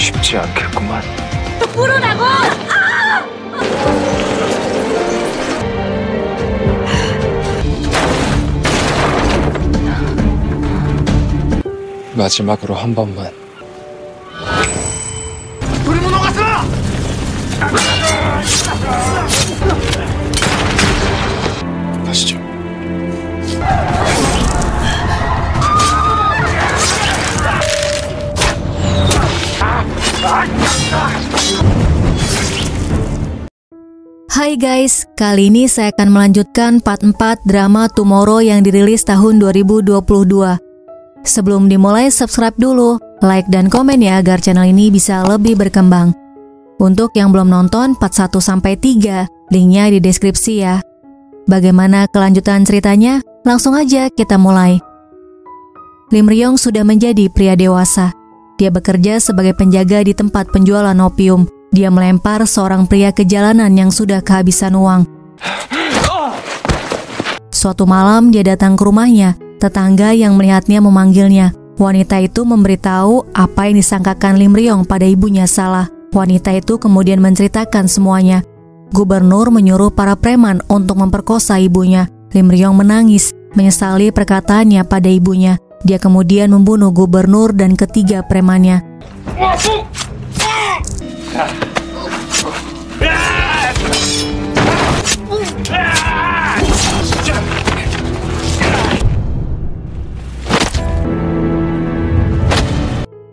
쉽지 않겠구만. 부르라고! 마지막으로 한 번만. 가시죠. Hai guys, kali ini saya akan melanjutkan part 4 drama Tomorrow yang dirilis tahun 2022. Sebelum dimulai, subscribe dulu, like dan komen ya agar channel ini bisa lebih berkembang. Untuk yang belum nonton part 1-3, linknya di deskripsi ya. Bagaimana kelanjutan ceritanya? Langsung aja kita mulai. Lim Ryong sudah menjadi pria dewasa. Dia bekerja sebagai penjaga di tempat penjualan opium. Dia melempar seorang pria ke jalanan yang sudah kehabisan uang. Suatu malam dia datang ke rumahnya. Tetangga yang melihatnya memanggilnya. Wanita itu memberitahu apa yang disangkakan Lim Ryong pada ibunya salah. Wanita itu kemudian menceritakan semuanya. Gubernur menyuruh para preman untuk memperkosa ibunya. Lim Ryong menangis, menyesali perkataannya pada ibunya. Dia kemudian membunuh gubernur dan ketiga premannya.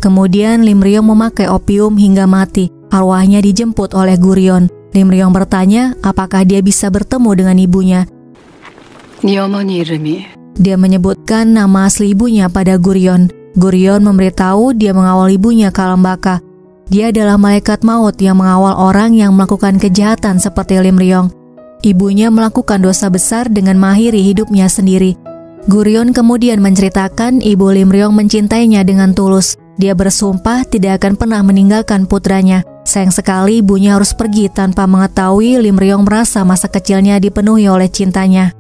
Kemudian Lim Ryong memakai opium hingga mati. Arwahnya dijemput oleh Gurion. Lim Ryong bertanya apakah dia bisa bertemu dengan ibunya. Dia menyebutkan nama asli ibunya pada Gurion. Gurion memberitahu dia mengawal ibunya ke alam baka. Dia adalah malaikat maut yang mengawal orang yang melakukan kejahatan seperti Lim Ryong. Ibunya melakukan dosa besar dengan mengakhiri hidupnya sendiri. Gurion kemudian menceritakan ibu Lim Ryong mencintainya dengan tulus. Dia bersumpah tidak akan pernah meninggalkan putranya. Sayang sekali ibunya harus pergi tanpa mengetahui Lim Ryong merasa masa kecilnya dipenuhi oleh cintanya.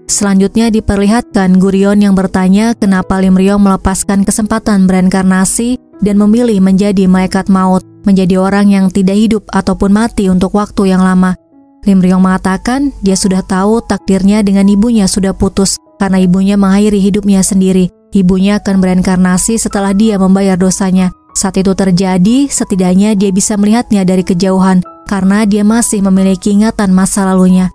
Selanjutnya diperlihatkan Gurion yang bertanya kenapa Lim Ryong melepaskan kesempatan bereinkarnasi dan memilih menjadi malaikat maut, menjadi orang yang tidak hidup ataupun mati untuk waktu yang lama. Lim Ryong mengatakan dia sudah tahu takdirnya dengan ibunya sudah putus karena ibunya mengakhiri hidupnya sendiri. Ibunya akan bereinkarnasi setelah dia membayar dosanya. Saat itu terjadi, setidaknya dia bisa melihatnya dari kejauhan karena dia masih memiliki ingatan masa lalunya.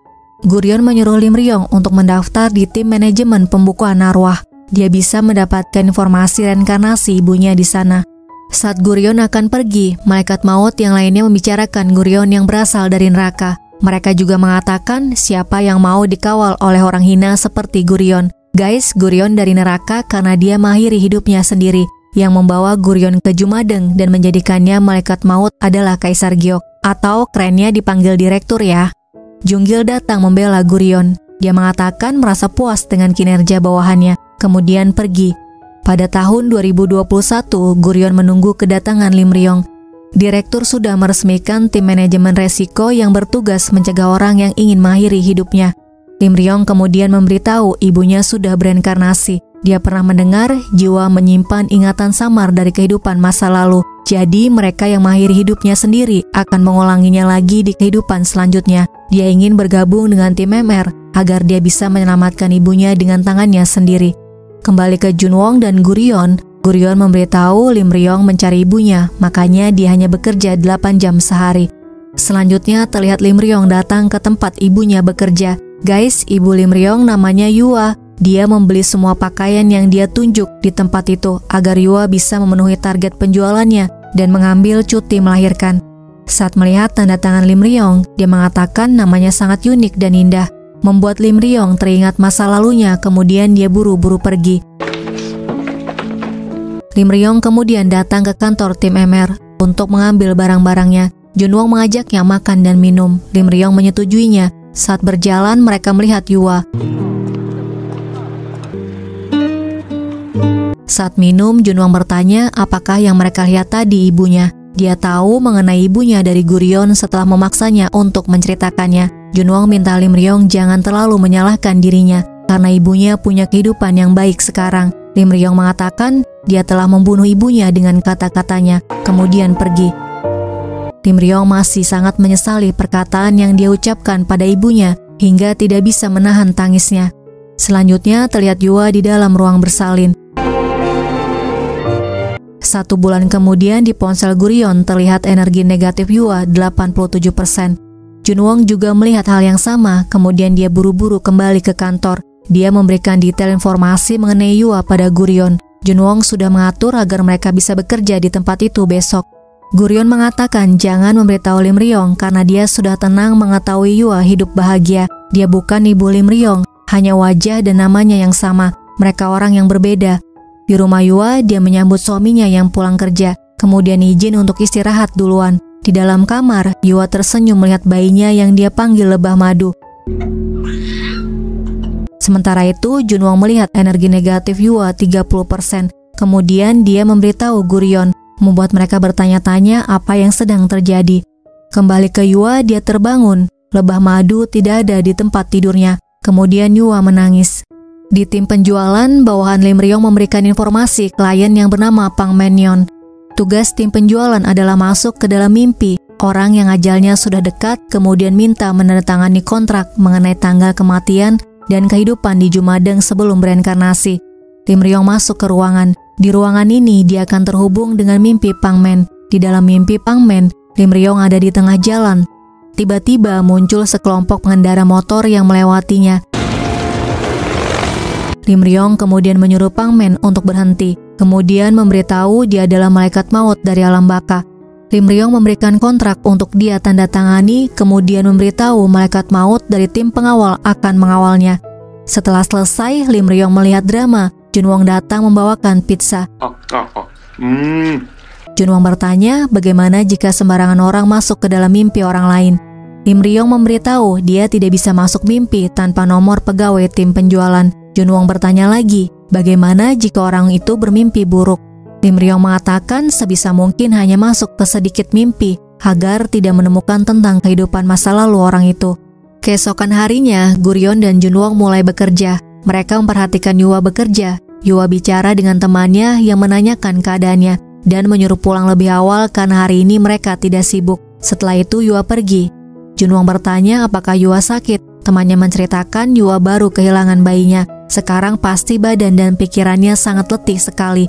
Gurion menyuruh Lim Ryong untuk mendaftar di tim manajemen pembukuan arwah. Dia bisa mendapatkan informasi reinkarnasi ibunya di sana. Saat Gurion akan pergi, malaikat maut yang lainnya membicarakan Gurion yang berasal dari neraka. Mereka juga mengatakan siapa yang mau dikawal oleh orang hina seperti Gurion. Guys, Gurion dari neraka karena dia mengakhiri hidupnya sendiri. Yang membawa Gurion ke Jumadeng dan menjadikannya malaikat maut adalah Kaisar Giok. Atau kerennya dipanggil direktur ya. Junggil datang membela Gurion. Dia mengatakan merasa puas dengan kinerja bawahannya, kemudian pergi. Pada tahun 2021, Gurion menunggu kedatangan Lim Ryong. Direktur sudah meresmikan tim manajemen resiko yang bertugas mencegah orang yang ingin mengakhiri hidupnya. Lim Ryong kemudian memberitahu ibunya sudah bereinkarnasi. Dia pernah mendengar jiwa menyimpan ingatan samar dari kehidupan masa lalu. Jadi mereka yang mengakhiri hidupnya sendiri akan mengulanginya lagi di kehidupan selanjutnya. Dia ingin bergabung dengan tim MR agar dia bisa menyelamatkan ibunya dengan tangannya sendiri. Kembali ke Junwon dan Gurion. Gurion memberitahu Lim Ryong mencari ibunya, makanya dia hanya bekerja 8 jam sehari. Selanjutnya terlihat Lim Ryong datang ke tempat ibunya bekerja. Guys, ibu Lim Ryong namanya Yua. Dia membeli semua pakaian yang dia tunjuk di tempat itu agar Yua bisa memenuhi target penjualannya dan mengambil cuti melahirkan. Saat melihat tanda tangan Lim Ryong, dia mengatakan namanya sangat unik dan indah, membuat Lim Ryong teringat masa lalunya, kemudian dia buru-buru pergi. Lim Ryong kemudian datang ke kantor tim MR untuk mengambil barang-barangnya. Junwon mengajaknya makan dan minum. Lim Ryong menyetujuinya. Saat berjalan mereka melihat Yua. Saat minum, Junwon bertanya apakah yang mereka lihat tadi ibunya. Dia tahu mengenai ibunya dari Gurion setelah memaksanya untuk menceritakannya. Junwon minta Lim Ryong jangan terlalu menyalahkan dirinya karena ibunya punya kehidupan yang baik sekarang. Lim Ryong mengatakan dia telah membunuh ibunya dengan kata-katanya, kemudian pergi. Lim Ryong masih sangat menyesali perkataan yang dia ucapkan pada ibunya hingga tidak bisa menahan tangisnya. Selanjutnya terlihat Yua di dalam ruang bersalin. 1 bulan kemudian di ponsel Gurion terlihat energi negatif Yua 87%. Junwon juga melihat hal yang sama, kemudian dia buru-buru kembali ke kantor. Dia memberikan detail informasi mengenai Yua pada Gurion. Junwon sudah mengatur agar mereka bisa bekerja di tempat itu besok. Gurion mengatakan jangan memberitahu Lim Ryong karena dia sudah tenang mengetahui Yua hidup bahagia. Dia bukan ibu Lim Ryong, hanya wajah dan namanya yang sama. Mereka orang yang berbeda. Di rumah Yua, dia menyambut suaminya yang pulang kerja, kemudian izin untuk istirahat duluan. Di dalam kamar, Yua tersenyum melihat bayinya yang dia panggil lebah madu. Sementara itu, Junwon melihat energi negatif Yua 30%. Kemudian dia memberitahu Gurion, membuat mereka bertanya-tanya apa yang sedang terjadi. Kembali ke Yua, dia terbangun. Lebah madu tidak ada di tempat tidurnya. Kemudian Yua menangis. Di tim penjualan, bawahan Lim Ryong memberikan informasi klien yang bernama Pang Menyon. Tugas tim penjualan adalah masuk ke dalam mimpi orang yang ajalnya sudah dekat, kemudian minta menandatangani kontrak mengenai tanggal kematian dan kehidupan di Jumadeng sebelum bereinkarnasi. Lim Ryong masuk ke ruangan. Di ruangan ini dia akan terhubung dengan mimpi Pang Men. Di dalam mimpi Pang Men, Lim Ryong ada di tengah jalan. Tiba-tiba muncul sekelompok pengendara motor yang melewatinya. Lim Ryong kemudian menyuruh Pang Men untuk berhenti, kemudian memberitahu dia adalah malaikat maut dari alam baka. Lim Ryong memberikan kontrak untuk dia tanda tangani, kemudian memberitahu malaikat maut dari tim pengawal akan mengawalnya. Setelah selesai, Lim Ryong melihat drama. Junwon datang membawakan pizza. Junwon bertanya bagaimana jika sembarangan orang masuk ke dalam mimpi orang lain. Lim Ryong memberitahu dia tidak bisa masuk mimpi tanpa nomor pegawai tim penjualan. Junwon bertanya lagi, bagaimana jika orang itu bermimpi buruk? Lim Ryong mengatakan sebisa mungkin hanya masuk ke sedikit mimpi agar tidak menemukan tentang kehidupan masa lalu orang itu. Keesokan harinya, Gurion dan Junwon mulai bekerja. Mereka memperhatikan Yua bekerja. Yua bicara dengan temannya yang menanyakan keadaannya dan menyuruh pulang lebih awal karena hari ini mereka tidak sibuk. Setelah itu Yua pergi. Junwon bertanya apakah Yua sakit. Temannya menceritakan Yua baru kehilangan bayinya. Sekarang pasti badan dan pikirannya sangat letih sekali.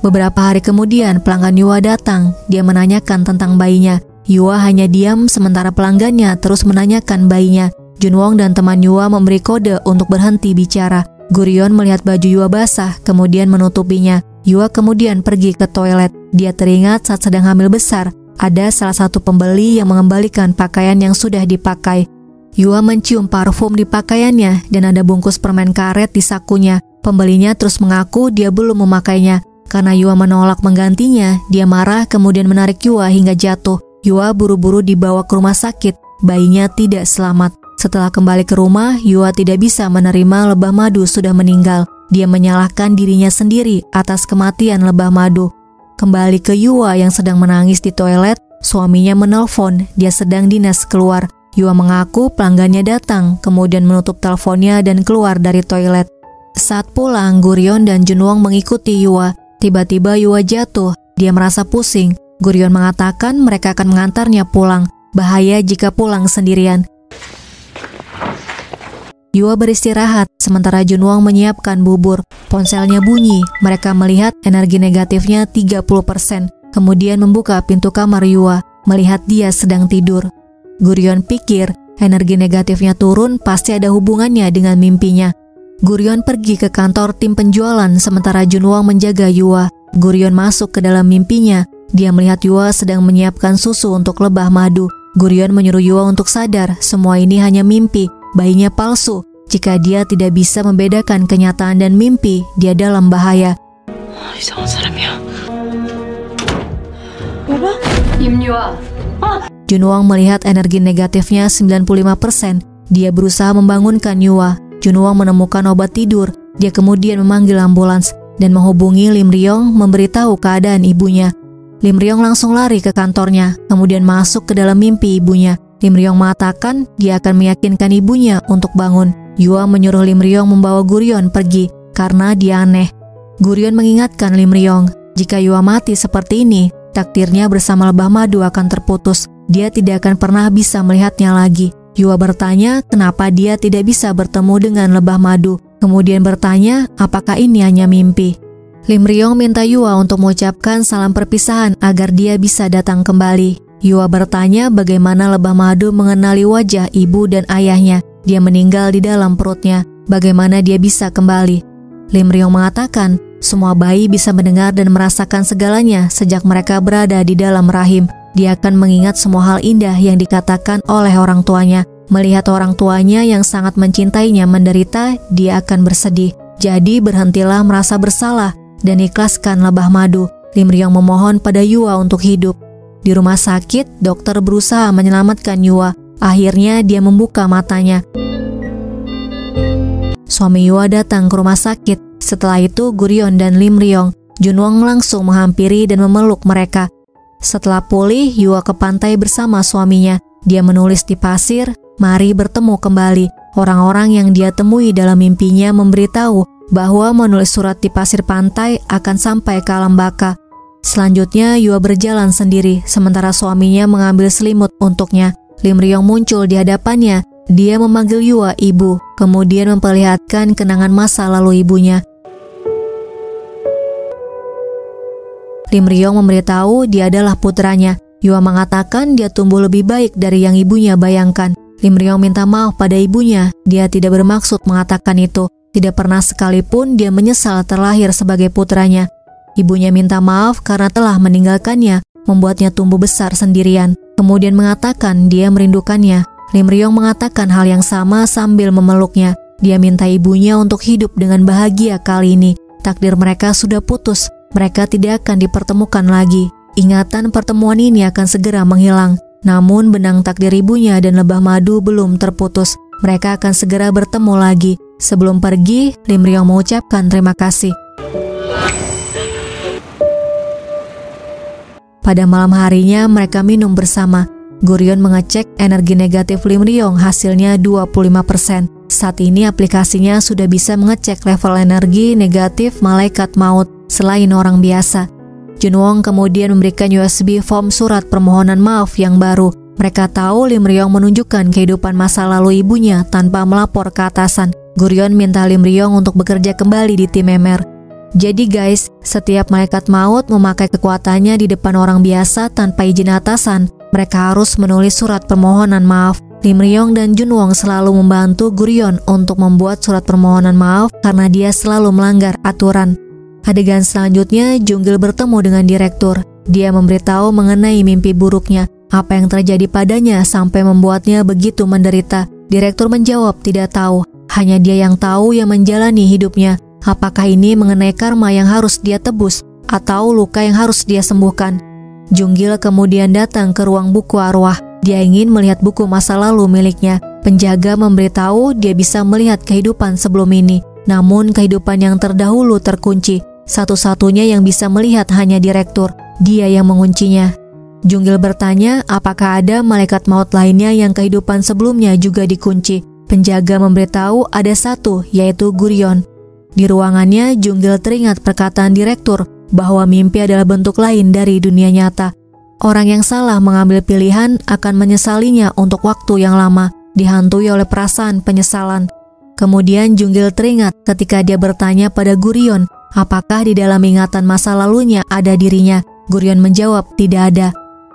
Beberapa hari kemudian pelanggan Yua datang. Dia menanyakan tentang bayinya. Yua hanya diam sementara pelanggannya terus menanyakan bayinya. Junwon dan teman Yua memberi kode untuk berhenti bicara. Gurion melihat baju Yua basah, kemudian menutupinya. Yua kemudian pergi ke toilet. Dia teringat saat sedang hamil besar, ada salah satu pembeli yang mengembalikan pakaian yang sudah dipakai. Yua mencium parfum di pakaiannya dan ada bungkus permen karet di sakunya. Pembelinya terus mengaku dia belum memakainya. Karena Yua menolak menggantinya, dia marah kemudian menarik Yua hingga jatuh. Yua buru-buru dibawa ke rumah sakit. Bayinya tidak selamat. Setelah kembali ke rumah, Yua tidak bisa menerima lebah madu sudah meninggal. Dia menyalahkan dirinya sendiri atas kematian lebah madu. Kembali ke Yua yang sedang menangis di toilet, suaminya menelpon, dia sedang dinas keluar. Yua mengaku pelanggannya datang, kemudian menutup teleponnya dan keluar dari toilet. Saat pulang, Gurion dan Junwon mengikuti Yua. Tiba-tiba Yua jatuh, dia merasa pusing. Gurion mengatakan mereka akan mengantarnya pulang. Bahaya jika pulang sendirian. Yua beristirahat, sementara Junwon menyiapkan bubur. Ponselnya bunyi, mereka melihat energi negatifnya 30%. Kemudian membuka pintu kamar Yua, melihat dia sedang tidur. Gurion pikir, energi negatifnya turun pasti ada hubungannya dengan mimpinya. Gurion pergi ke kantor tim penjualan, sementara Junwon menjaga Yua. Gurion masuk ke dalam mimpinya. Dia melihat Yua sedang menyiapkan susu untuk lebah madu. Gurion menyuruh Yua untuk sadar, semua ini hanya mimpi, bayinya palsu. Jika dia tidak bisa membedakan kenyataan dan mimpi, dia dalam bahaya. 이상한 사람이야. Junwon melihat energi negatifnya 95%. Dia berusaha membangunkan Yua. Junwon menemukan obat tidur. Dia kemudian memanggil ambulans dan menghubungi Lim Ryong memberitahu keadaan ibunya. Lim Ryong langsung lari ke kantornya, kemudian masuk ke dalam mimpi ibunya. Lim Ryong mengatakan dia akan meyakinkan ibunya untuk bangun. Yua menyuruh Lim Ryong membawa Gurion pergi karena dia aneh. Gurion mengingatkan Lim Ryong, jika Yua mati seperti ini, takdirnya bersama lebah madu akan terputus. Dia tidak akan pernah bisa melihatnya lagi. Yua bertanya kenapa dia tidak bisa bertemu dengan lebah madu. Kemudian bertanya apakah ini hanya mimpi. Lim Ryong minta Yua untuk mengucapkan salam perpisahan agar dia bisa datang kembali. Yua bertanya bagaimana lebah madu mengenali wajah ibu dan ayahnya. Dia meninggal di dalam perutnya. Bagaimana dia bisa kembali? Lim Ryong mengatakan, semua bayi bisa mendengar dan merasakan segalanya sejak mereka berada di dalam rahim. Dia akan mengingat semua hal indah yang dikatakan oleh orang tuanya. Melihat orang tuanya yang sangat mencintainya menderita, dia akan bersedih. Jadi berhentilah merasa bersalah dan ikhlaskan lebah madu. Lim Ryong memohon pada Yua untuk hidup. Di rumah sakit, dokter berusaha menyelamatkan Yua. Akhirnya dia membuka matanya. Suami Yua datang ke rumah sakit. Setelah itu Gurion dan Lim Ryong, Junwon langsung menghampiri dan memeluk mereka. Setelah pulih, Yua ke pantai bersama suaminya. Dia menulis di pasir, mari bertemu kembali. Orang-orang yang dia temui dalam mimpinya memberitahu bahwa menulis surat di pasir pantai akan sampai ke alam baka. Selanjutnya Yua berjalan sendiri, sementara suaminya mengambil selimut untuknya. Lim Ryong muncul di hadapannya. Dia memanggil Yua ibu, kemudian memperlihatkan kenangan masa lalu ibunya. Lim Ryong memberitahu dia adalah putranya. Yua mengatakan dia tumbuh lebih baik dari yang ibunya bayangkan. Lim Ryong minta maaf pada ibunya. Dia tidak bermaksud mengatakan itu. Tidak pernah sekalipun dia menyesal terlahir sebagai putranya. Ibunya minta maaf karena telah meninggalkannya, membuatnya tumbuh besar sendirian. Kemudian mengatakan dia merindukannya. Lim Ryong mengatakan hal yang sama sambil memeluknya. Dia minta ibunya untuk hidup dengan bahagia kali ini. Takdir mereka sudah putus. Mereka tidak akan dipertemukan lagi. Ingatan pertemuan ini akan segera menghilang. Namun benang takdir ibunya dan lebah madu belum terputus. Mereka akan segera bertemu lagi. Sebelum pergi, Lim Ryong mengucapkan terima kasih. Pada malam harinya mereka minum bersama. Gurion mengecek energi negatif Lim Ryong, hasilnya 25%. Saat ini aplikasinya sudah bisa mengecek level energi negatif malaikat maut selain orang biasa. Junwon kemudian memberikan USB form surat permohonan maaf yang baru. Mereka tahu Lim Ryong menunjukkan kehidupan masa lalu ibunya tanpa melapor ke atasan. Gurion minta Lim Ryong untuk bekerja kembali di tim MR. Jadi guys, setiap malaikat maut memakai kekuatannya di depan orang biasa tanpa izin atasan. Mereka harus menulis surat permohonan maaf. Lim Ryong dan Junwon selalu membantu Gurion untuk membuat surat permohonan maaf karena dia selalu melanggar aturan. Adegan selanjutnya, Junggil bertemu dengan direktur. Dia memberitahu mengenai mimpi buruknya, apa yang terjadi padanya sampai membuatnya begitu menderita. Direktur menjawab tidak tahu, hanya dia yang tahu yang menjalani hidupnya. Apakah ini mengenai karma yang harus dia tebus atau luka yang harus dia sembuhkan? Junggil kemudian datang ke ruang buku arwah. Dia ingin melihat buku masa lalu miliknya. Penjaga memberitahu dia bisa melihat kehidupan sebelum ini. Namun kehidupan yang terdahulu terkunci. Satu-satunya yang bisa melihat hanya direktur. Dia yang menguncinya. Junggil bertanya apakah ada malaikat maut lainnya yang kehidupan sebelumnya juga dikunci. Penjaga memberitahu ada satu, yaitu Gurion. Di ruangannya, Junggil teringat perkataan direktur bahwa mimpi adalah bentuk lain dari dunia nyata. Orang yang salah mengambil pilihan akan menyesalinya untuk waktu yang lama, dihantui oleh perasaan penyesalan. Kemudian Junggil teringat ketika dia bertanya pada Gurion, apakah di dalam ingatan masa lalunya ada dirinya. Gurion menjawab tidak ada.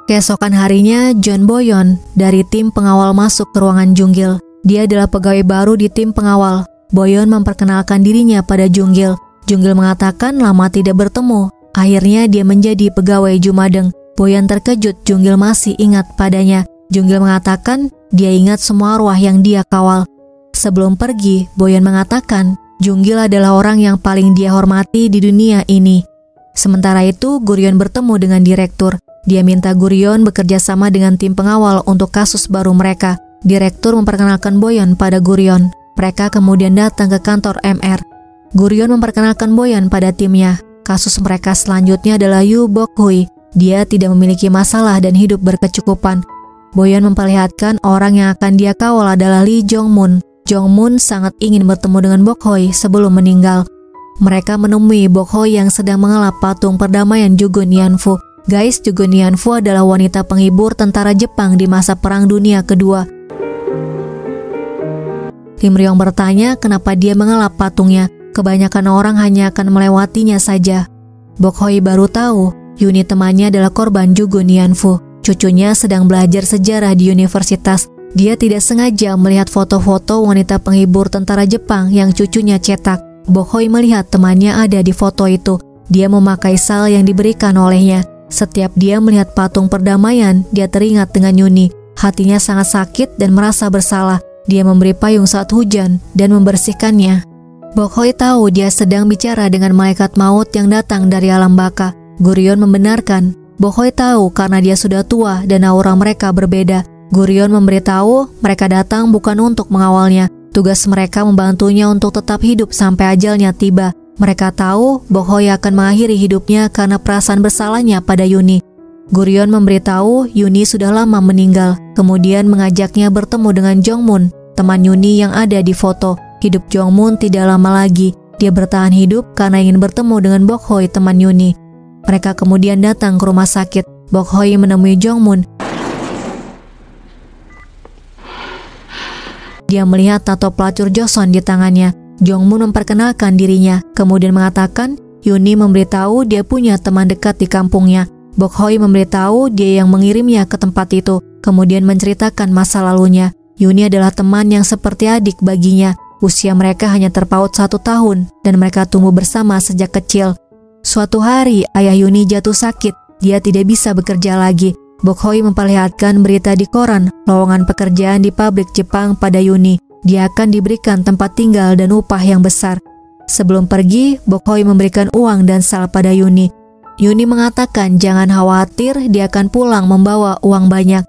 Keesokan harinya, John Boyon dari tim pengawal masuk ke ruangan Junggil. Dia adalah pegawai baru di tim pengawal. Boyon memperkenalkan dirinya pada Junggil. Junggil mengatakan lama tidak bertemu. Akhirnya dia menjadi pegawai Jumadeng. Boyon terkejut Junggil masih ingat padanya. Junggil mengatakan dia ingat semua arwah yang dia kawal. Sebelum pergi, Boyon mengatakan Junggil adalah orang yang paling dia hormati di dunia ini. Sementara itu, Gurion bertemu dengan direktur. Dia minta Gurion bekerja sama dengan tim pengawal untuk kasus baru mereka. Direktur memperkenalkan Boyon pada Gurion. Mereka kemudian datang ke kantor MR. Gurion memperkenalkan Boyon pada timnya. Kasus mereka selanjutnya adalah Yu Bok-hui. Dia tidak memiliki masalah dan hidup berkecukupan. Boyon memperlihatkan orang yang akan dia kawal adalah Lee Jong-mun. Jong-mun sangat ingin bertemu dengan Bok-hui sebelum meninggal. mereka menemui Bok Hoi yang sedang mengelap patung perdamaian Jugun Yanfu. Guys, Jugun Yanfu adalah wanita penghibur tentara Jepang di masa Perang Dunia Kedua. Lim Ryong bertanya kenapa dia mengelap patungnya. Kebanyakan orang hanya akan melewatinya saja. Bok Hoi baru tahu Yuni temannya adalah korban Jugun Yanfu. Cucunya sedang belajar sejarah di universitas. Dia tidak sengaja melihat foto-foto wanita penghibur tentara Jepang yang cucunya cetak. Bok Hoi melihat temannya ada di foto itu. Dia memakai sal yang diberikan olehnya. Setiap dia melihat patung perdamaian, dia teringat dengan Yuni. Hatinya sangat sakit dan merasa bersalah. Dia memberi payung saat hujan dan membersihkannya. Bok Hoi tahu dia sedang bicara dengan malaikat maut yang datang dari alam baka. Gurion membenarkan. Bok Hoi tahu karena dia sudah tua dan aura mereka berbeda. Gurion memberitahu mereka datang bukan untuk mengawalnya. Tugas mereka membantunya untuk tetap hidup sampai ajalnya tiba. Mereka tahu Bok Hoi akan mengakhiri hidupnya karena perasaan bersalahnya pada Yuni. Gurion memberitahu Yuni sudah lama meninggal. Kemudian mengajaknya bertemu dengan Jongmun, teman Yuni yang ada di foto. Hidup Jongmun tidak lama lagi. Dia bertahan hidup karena ingin bertemu dengan Bok Hoi, teman Yuni. Mereka kemudian datang ke rumah sakit. Bok Hoi menemui Jongmun. Dia melihat tato pelacur Joseon di tangannya. Jongmun memperkenalkan dirinya, kemudian mengatakan Yuni memberitahu dia punya teman dekat di kampungnya. Bok Hoi memberitahu dia yang mengirimnya ke tempat itu, kemudian menceritakan masa lalunya. Yuni adalah teman yang seperti adik baginya. Usia mereka hanya terpaut 1 tahun dan mereka tumbuh bersama sejak kecil. Suatu hari ayah Yuni jatuh sakit. Dia tidak bisa bekerja lagi. Bok Hoi memperlihatkan berita di koran lowongan pekerjaan di pabrik Jepang pada Yuni. Dia akan diberikan tempat tinggal dan upah yang besar. Sebelum pergi, Bok Hoi memberikan uang dan sal pada Yuni. Yuni mengatakan jangan khawatir, dia akan pulang membawa uang banyak.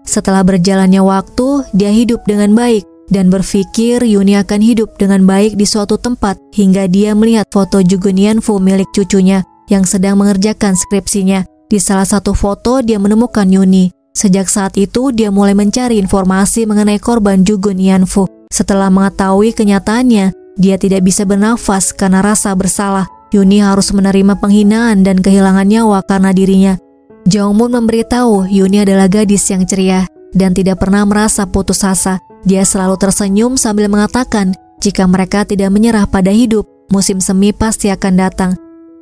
Setelah berjalannya waktu, dia hidup dengan baik dan berpikir Yuni akan hidup dengan baik di suatu tempat hingga dia melihat foto Jugun Yanfu milik cucunya yang sedang mengerjakan skripsinya. Di salah satu foto dia menemukan Yuni. Sejak saat itu dia mulai mencari informasi mengenai korban Jugun Yanfu. Setelah mengetahui kenyataannya, dia tidak bisa bernafas karena rasa bersalah. Yuni harus menerima penghinaan dan kehilangan nyawa karena dirinya. Jongmun memberitahu Yuni adalah gadis yang ceria dan tidak pernah merasa putus asa. Dia selalu tersenyum sambil mengatakan, jika mereka tidak menyerah pada hidup, musim semi pasti akan datang.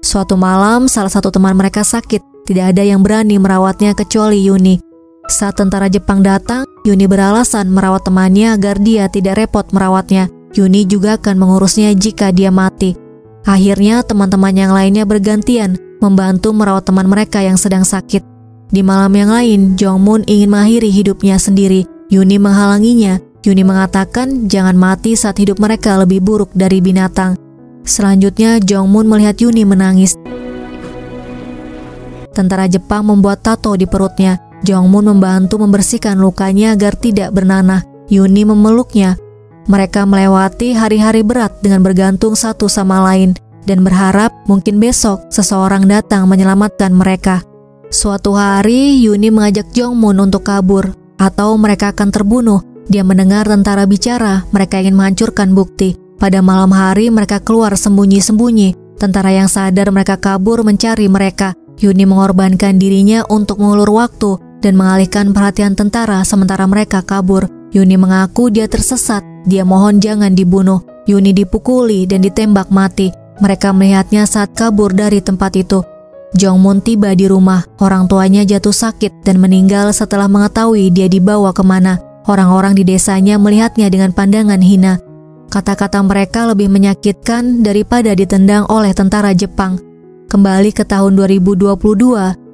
Suatu malam, salah satu teman mereka sakit. Tidak ada yang berani merawatnya kecuali Yuni. Saat tentara Jepang datang, Yuni beralasan merawat temannya agar dia tidak repot merawatnya. Yuni juga akan mengurusnya jika dia mati. Akhirnya, teman-teman yang lainnya bergantian membantu merawat teman mereka yang sedang sakit. Di malam yang lain, Jongmun ingin mengakhiri hidupnya sendiri. Yuni menghalanginya. Yuni mengatakan jangan mati saat hidup mereka lebih buruk dari binatang. Selanjutnya, Jongmun melihat Yuni menangis. Tentara Jepang membuat tato di perutnya. Jongmun membantu membersihkan lukanya agar tidak bernanah. Yuni memeluknya. Mereka melewati hari-hari berat dengan bergantung satu sama lain dan berharap mungkin besok seseorang datang menyelamatkan mereka. Suatu hari, Yuni mengajak Jongmun untuk kabur atau mereka akan terbunuh. Dia mendengar tentara bicara, mereka ingin menghancurkan bukti. Pada malam hari mereka keluar sembunyi-sembunyi. Tentara yang sadar mereka kabur mencari mereka. Yuni mengorbankan dirinya untuk mengulur waktu dan mengalihkan perhatian tentara sementara mereka kabur. Yuni mengaku dia tersesat. Dia mohon jangan dibunuh. Yuni dipukuli dan ditembak mati. Mereka melihatnya saat kabur dari tempat itu. Jongmun tiba di rumah. Orang tuanya jatuh sakit dan meninggal setelah mengetahui dia dibawa kemana. Orang-orang di desanya melihatnya dengan pandangan hina. Kata-kata mereka lebih menyakitkan daripada ditendang oleh tentara Jepang. Kembali ke tahun 2022,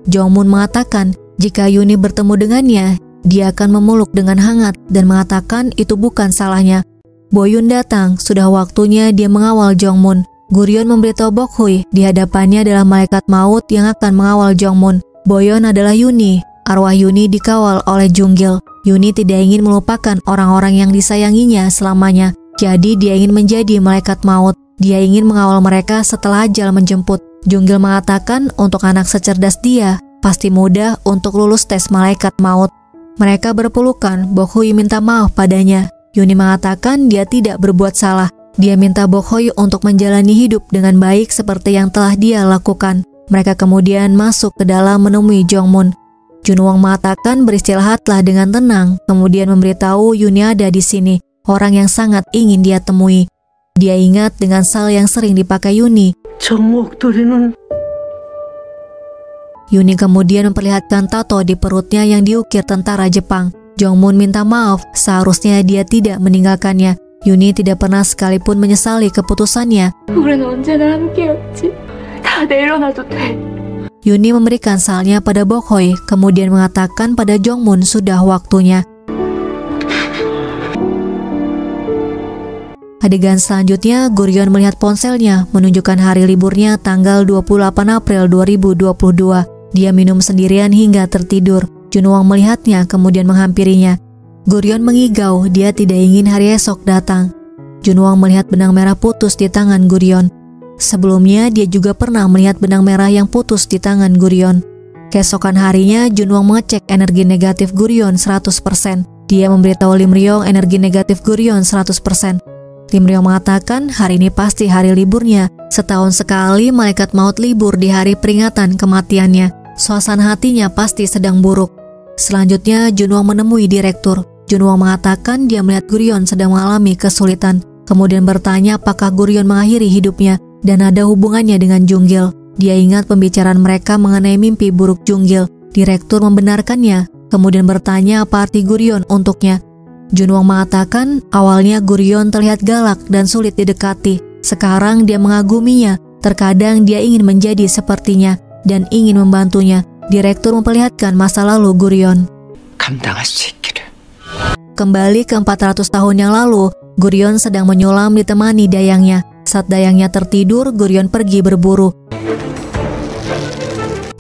Jongmun mengatakan jika Yuni bertemu dengannya, dia akan memeluk dengan hangat dan mengatakan itu bukan salahnya. Boyun datang, sudah waktunya dia mengawal Jongmun. Gurion memberitahu Bok Hoi di hadapannya adalah malaikat maut yang akan mengawal Jongmun. Boyon adalah Yuni. Arwah Yuni dikawal oleh Junggil. Yuni tidak ingin melupakan orang-orang yang disayanginya selamanya. Jadi dia ingin menjadi malaikat maut. Dia ingin mengawal mereka setelah ajal menjemput. Junggil mengatakan untuk anak secerdas dia, pasti mudah untuk lulus tes malaikat maut. Mereka berpelukan, Bok Hoi minta maaf padanya. Yuni mengatakan dia tidak berbuat salah. Dia minta Bokhoy untuk menjalani hidup dengan baik seperti yang telah dia lakukan. Mereka kemudian masuk ke dalam menemui Jongmun. Junwon mengatakan beristirahatlah dengan tenang, kemudian memberitahu Yuni ada di sini, orang yang sangat ingin dia temui. Dia ingat dengan sal yang sering dipakai Yuni. Yuni kemudian memperlihatkan tato di perutnya yang diukir tentara Jepang. Jongmun minta maaf, seharusnya dia tidak meninggalkannya. Yuni tidak pernah sekalipun menyesali keputusannya. Yuni memberikan salnya pada Bokhoy, kemudian mengatakan pada Jongmun sudah waktunya. Adegan selanjutnya, Guryeon melihat ponselnya menunjukkan hari liburnya tanggal 28 April 2022. Dia minum sendirian hingga tertidur. Junwon melihatnya kemudian menghampirinya. Guryeon mengigau, dia tidak ingin hari esok datang. Junwon melihat benang merah putus di tangan Guryeon. Sebelumnya dia juga pernah melihat benang merah yang putus di tangan Guryeon. Keesokan harinya Junwon mengecek energi negatif Guryeon 100%. Dia memberitahu Lim Ryong energi negatif Guryeon 100%. Lim Ryong mengatakan hari ini pasti hari liburnya. Setahun sekali malaikat maut libur di hari peringatan kematiannya. Suasana hatinya pasti sedang buruk. Selanjutnya Junwon menemui direktur. Junwon mengatakan dia melihat Guryeon sedang mengalami kesulitan. Kemudian bertanya apakah Guryeon mengakhiri hidupnya dan ada hubungannya dengan Junggil. Dia ingat pembicaraan mereka mengenai mimpi buruk Junggil. Direktur membenarkannya, kemudian bertanya apa arti Guryeon untuknya. Junwon mengatakan awalnya Guryeon terlihat galak dan sulit didekati. Sekarang dia mengaguminya, terkadang dia ingin menjadi sepertinya dan ingin membantunya. Direktur memperlihatkan masa lalu Guryeon. Kembali ke 400 tahun yang lalu, Guryeon sedang menyulam ditemani dayangnya. Saat dayangnya tertidur, Guryeon pergi berburu.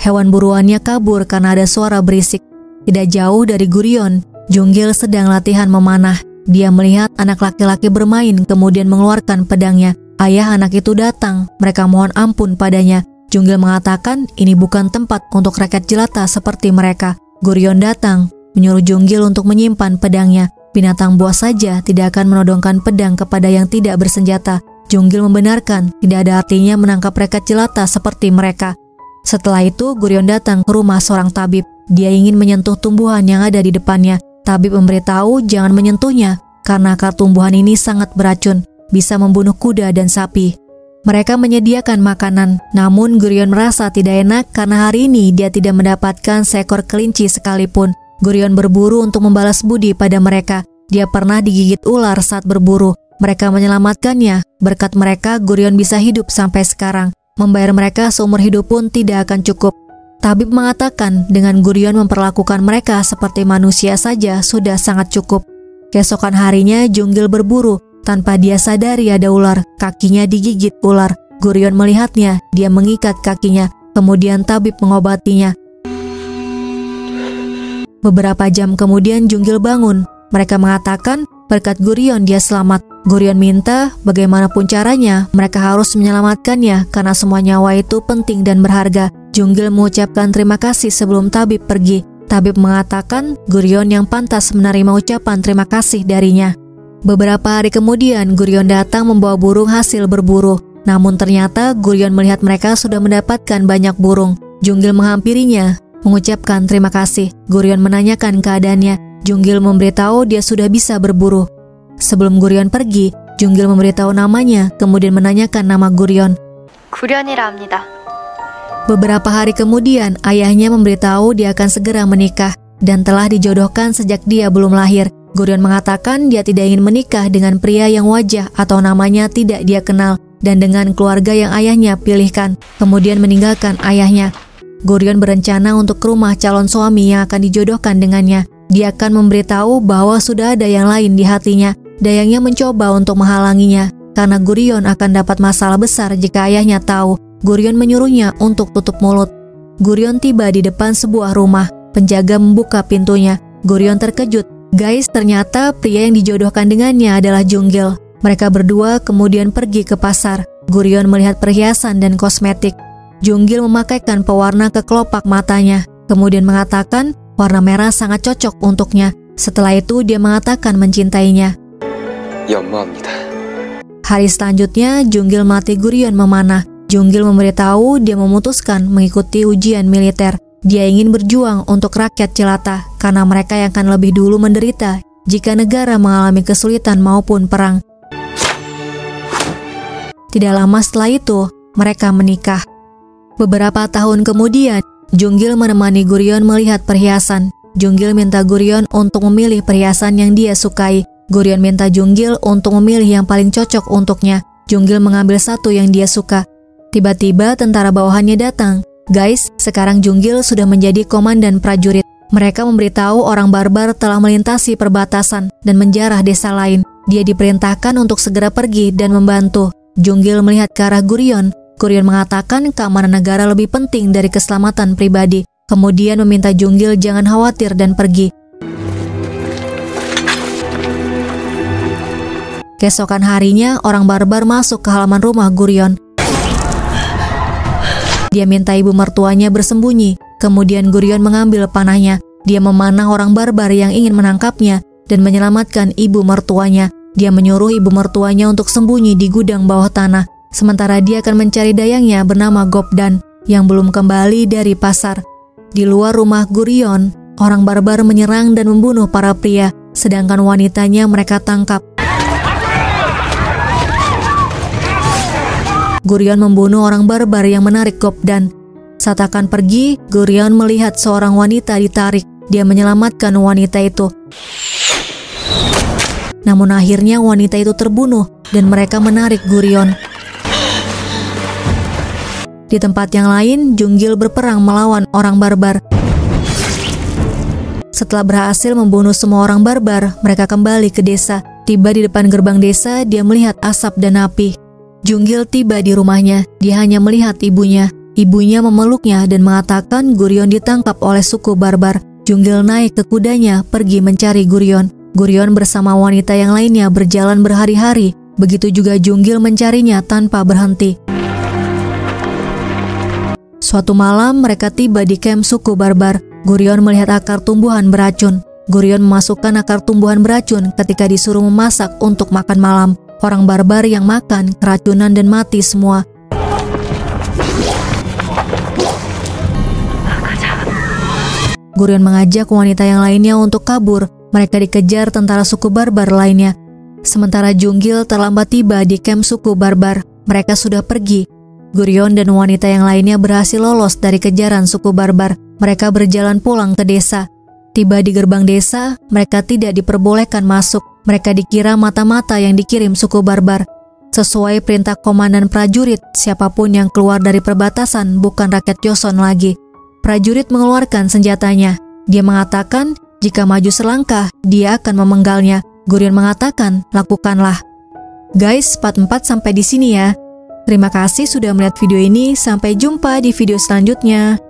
Hewan buruannya kabur karena ada suara berisik. Tidak jauh dari Guryeon, Junggil sedang latihan memanah. Dia melihat anak laki-laki bermain kemudian mengeluarkan pedangnya. Ayah anak itu datang, mereka mohon ampun padanya. Junggil mengatakan ini bukan tempat untuk rakyat jelata seperti mereka. Guryeon datang, menyuruh Junggil untuk menyimpan pedangnya. Binatang buas saja tidak akan menodongkan pedang kepada yang tidak bersenjata. Junggil membenarkan tidak ada artinya menangkap rakyat jelata seperti mereka. Setelah itu Guryeon datang ke rumah seorang tabib. Dia ingin menyentuh tumbuhan yang ada di depannya. Tabib memberitahu jangan menyentuhnya karena akar tumbuhan ini sangat beracun, bisa membunuh kuda dan sapi. Mereka menyediakan makanan, namun Guryeon merasa tidak enak karena hari ini dia tidak mendapatkan seekor kelinci sekalipun. Guryeon berburu untuk membalas budi pada mereka. Dia pernah digigit ular saat berburu. Mereka menyelamatkannya. Berkat mereka, Guryeon bisa hidup sampai sekarang. Membayar mereka seumur hidup pun tidak akan cukup. Tabib mengatakan dengan Guryeon memperlakukan mereka seperti manusia saja sudah sangat cukup. Keesokan harinya Junggil berburu. Tanpa dia sadari ada ular. Kakinya digigit ular. Guryeon melihatnya. Dia mengikat kakinya. Kemudian tabib mengobatinya. Beberapa jam kemudian Junggil bangun. Mereka mengatakan berkat Guryeon dia selamat. Guryeon minta bagaimanapun caranya mereka harus menyelamatkannya karena semua nyawa itu penting dan berharga. Junggil mengucapkan terima kasih sebelum tabib pergi. Tabib mengatakan Guryeon yang pantas menerima ucapan terima kasih darinya. Beberapa hari kemudian Guryeon datang membawa burung hasil berburu. Namun ternyata Guryeon melihat mereka sudah mendapatkan banyak burung. Junggil menghampirinya, mengucapkan terima kasih. Guryeon menanyakan keadaannya. Junggil memberitahu dia sudah bisa berburu. Sebelum Guryeon pergi, Junggil memberitahu namanya, kemudian menanyakan nama Guryeon. 구련이라 합니다. Beberapa hari kemudian, ayahnya memberitahu dia akan segera menikah dan telah dijodohkan sejak dia belum lahir. Guryeon mengatakan dia tidak ingin menikah dengan pria yang wajah atau namanya tidak dia kenal dan dengan keluarga yang ayahnya pilihkan, kemudian meninggalkan ayahnya. Guryeon berencana untuk ke rumah calon suami yang akan dijodohkan dengannya. Dia akan memberitahu bahwa sudah ada yang lain di hatinya. Dayangnya mencoba untuk menghalanginya karena Guryeon akan dapat masalah besar jika ayahnya tahu. Guryeon menyuruhnya untuk tutup mulut. Guryeon tiba di depan sebuah rumah. Penjaga membuka pintunya. Guryeon terkejut. Guys, ternyata pria yang dijodohkan dengannya adalah Junggil. Mereka berdua kemudian pergi ke pasar. Guryeon melihat perhiasan dan kosmetik. Junggil memakaikan pewarna ke kelopak matanya. Kemudian mengatakan warna merah sangat cocok untuknya. Setelah itu dia mengatakan mencintainya. 연모합니다. Hari selanjutnya, Junggil melatih Gurion memanah. Junggil memberitahu dia memutuskan mengikuti ujian militer. Dia ingin berjuang untuk rakyat jelata karena mereka yang akan lebih dulu menderita jika negara mengalami kesulitan maupun perang. Tidak lama setelah itu, mereka menikah. Beberapa tahun kemudian, Junggil menemani Gurion melihat perhiasan. Junggil minta Gurion untuk memilih perhiasan yang dia sukai. Gurion minta Junggil untuk memilih yang paling cocok untuknya. Junggil mengambil satu yang dia suka. Tiba-tiba tentara bawahannya datang. Guys, sekarang Junggil sudah menjadi komandan prajurit. Mereka memberitahu orang barbar telah melintasi perbatasan dan menjarah desa lain. Dia diperintahkan untuk segera pergi dan membantu. Junggil melihat ke arah Gurion. Gurion mengatakan keamanan negara lebih penting dari keselamatan pribadi. Kemudian meminta Junggil jangan khawatir dan pergi. Keesokan harinya, orang barbar masuk ke halaman rumah Gurion. Dia minta ibu mertuanya bersembunyi. Kemudian Gurion mengambil panahnya. Dia memanah orang barbar yang ingin menangkapnya dan menyelamatkan ibu mertuanya. Dia menyuruh ibu mertuanya untuk sembunyi di gudang bawah tanah. Sementara dia akan mencari dayangnya bernama Gobdan yang belum kembali dari pasar. Di luar rumah Gurion, orang barbar menyerang dan membunuh para pria, sedangkan wanitanya mereka tangkap. Gurion membunuh orang barbar yang menarik Gobdan. Saat akan pergi, Gurion melihat seorang wanita ditarik. Dia menyelamatkan wanita itu. Namun akhirnya wanita itu terbunuh dan mereka menarik Gurion. Di tempat yang lain, Junggil berperang melawan orang barbar. Setelah berhasil membunuh semua orang barbar, mereka kembali ke desa. Tiba di depan gerbang desa, dia melihat asap dan api. Junggil tiba di rumahnya. Dia hanya melihat ibunya. Ibunya memeluknya dan mengatakan Gurion ditangkap oleh suku barbar. Junggil naik ke kudanya pergi mencari Gurion. Gurion bersama wanita yang lainnya berjalan berhari-hari. Begitu juga Junggil mencarinya tanpa berhenti. Suatu malam mereka tiba di kamp suku barbar. Gurion melihat akar tumbuhan beracun. Gurion memasukkan akar tumbuhan beracun ketika disuruh memasak untuk makan malam. Orang barbar yang makan keracunan dan mati semua. Gurion mengajak wanita yang lainnya untuk kabur. Mereka dikejar tentara suku barbar lainnya. Sementara Junggil terlambat tiba di kamp suku barbar. Mereka sudah pergi. Gurion dan wanita yang lainnya berhasil lolos dari kejaran suku barbar. Mereka berjalan pulang ke desa. Tiba di gerbang desa, mereka tidak diperbolehkan masuk. Mereka dikira mata-mata yang dikirim suku barbar. Sesuai perintah komandan prajurit, siapapun yang keluar dari perbatasan bukan rakyat Joseon lagi. Prajurit mengeluarkan senjatanya. Dia mengatakan, jika maju selangkah, dia akan memenggalnya. Gurion mengatakan, lakukanlah. Guys, part 4 sampai di sini ya. Terima kasih sudah melihat video ini. Sampai jumpa di video selanjutnya.